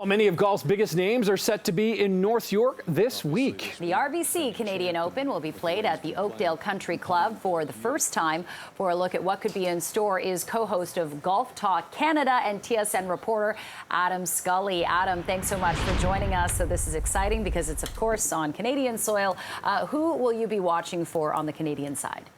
Many of golf's biggest names are set to be in North York this week. The RBC Canadian Open will be played at the Oakdale Country Club for the first time. For a look at what could be in store is co-host of Golftalk Canada and TSN reporter Adam Scully. Adam, thanks so much for joining us. So this is exciting because it's, of course, on Canadian soil. Who will you be watching for on the Canadian side?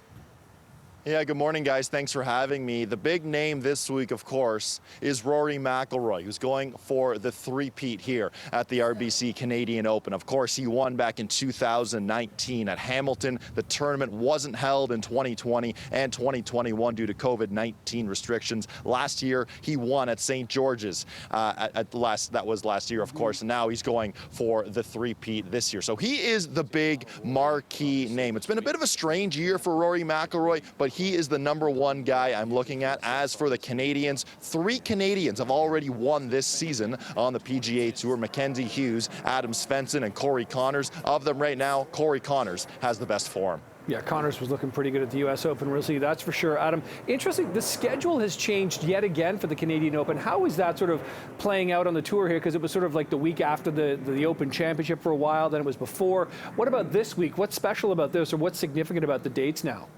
Yeah, good morning, guys. Thanks for having me. The big name this week, of course, is Rory McIlroy, who's going for the three-peat here at the RBC Canadian Open. Of course, he won back in 2019 at Hamilton. The tournament wasn't held in 2020 and 2021 due to COVID-19 restrictions. Last year, he won at St. George's. That was last year, of course, and now he's going for the three-peat this year. So he is the big marquee name. It's been a bit of a strange year for Rory McIlroy, but he is the #1 guy I'm looking at. As for the Canadians, 3 Canadians have already won this season on the PGA Tour. Mackenzie Hughes, Adam Scully, and Corey Conners. Of them right now, Corey Conners has the best form. Yeah, Conners was looking pretty good at the U.S. Open, really, that's for sure. Adam, interesting, the schedule has changed yet again for the Canadian Open. How is that sort of playing out on the tour here? Because it was sort of like the week after the Open Championship for a while, then it was before. What about this week? What's special about this, or what's significant about the dates now?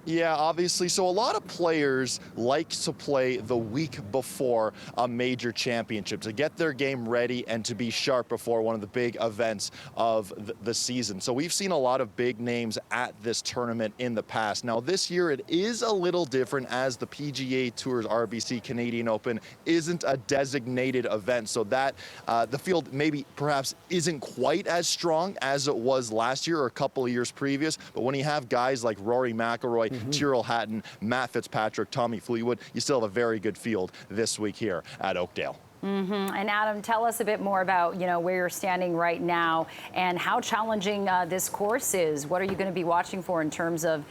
Yeah, obviously. So a lot of players like to play the week before a major championship to get their game ready and to be sharp before one of the big events of the season. So we've seen a lot of big names at this tournament in the past. Now this year it is a little different as the PGA Tour's RBC Canadian Open isn't a designated event. So that the field maybe perhaps isn't quite as strong as it was last year or a couple of years previous. But when you have guys like Rory McIlroy, Tyrrell Hatton, Matt Fitzpatrick, Tommy Fleetwood, you still have a very good field this week here at Oakdale. And Adam, tell us a bit more about, where you're standing right now and how challenging this course is. What are you going to be watching for in terms of,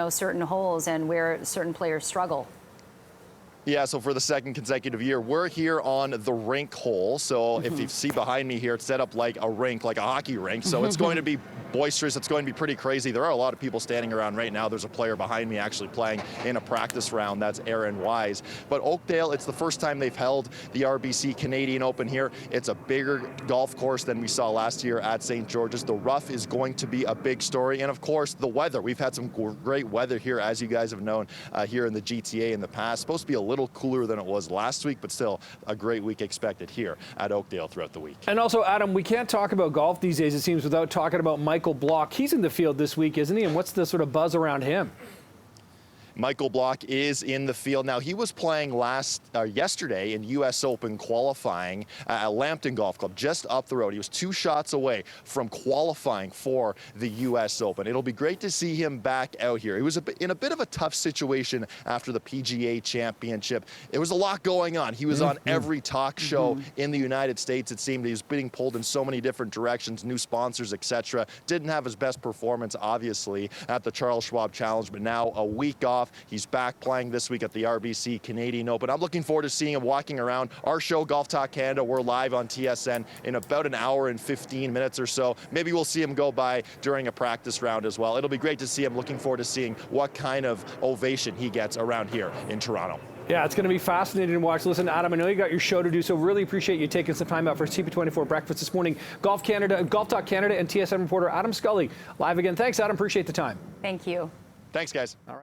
certain holes and where certain players struggle? Yeah, so for the second consecutive year, we're here on the rink hole. So if you see behind me here, it's set up like a rink, like a hockey rink. So it's going to be boisterous. It's going to be pretty crazy. There are a lot of people standing around right now. There's a player behind me actually playing in a practice round. That's Aaron Wise. But Oakdale, it's the first time they've held the RBC Canadian Open here. It's a bigger golf course than we saw last year at St. George's. The rough is going to be a big story. And of course, the weather. We've had some great weather here, as you guys have known, here in the GTA in the past. It's supposed to be a little cooler than it was last week, but still a great week expected here at Oakdale throughout the week. And also, Adam, we can't talk about golf these days, it seems, without talking about Michael Block. He's in the field this week, isn't he? And what's the sort of buzz around him? Michael Block is in the field. Now, he was playing yesterday in U.S. Open qualifying at Lambton Golf Club, just up the road. He was 2 shots away from qualifying for the U.S. Open. It'll be great to see him back out here. He was in a bit of a tough situation after the PGA Championship. There was a lot going on. He was on every talk show in the United States, it seemed. He was being pulled in so many different directions, new sponsors, etc. Didn't have his best performance, obviously, at the Charles Schwab Challenge, but now a week off. He's back playing this week at the RBC Canadian Open. I'm looking forward to seeing him walking around our show, Golftalk Canada. We're live on TSN in about an hour and 15 minutes or so. Maybe we'll see him go by during a practice round as well. It'll be great to see him. Looking forward to seeing what kind of ovation he gets around here in Toronto. Yeah, it's going to be fascinating to watch. Listen, Adam, I know you got your show to do, so really appreciate you taking some time out for CP24 Breakfast this morning. Golftalk Canada and TSN reporter Adam Scully live again. Thanks, Adam. Appreciate the time. Thank you. Thanks, guys. All right.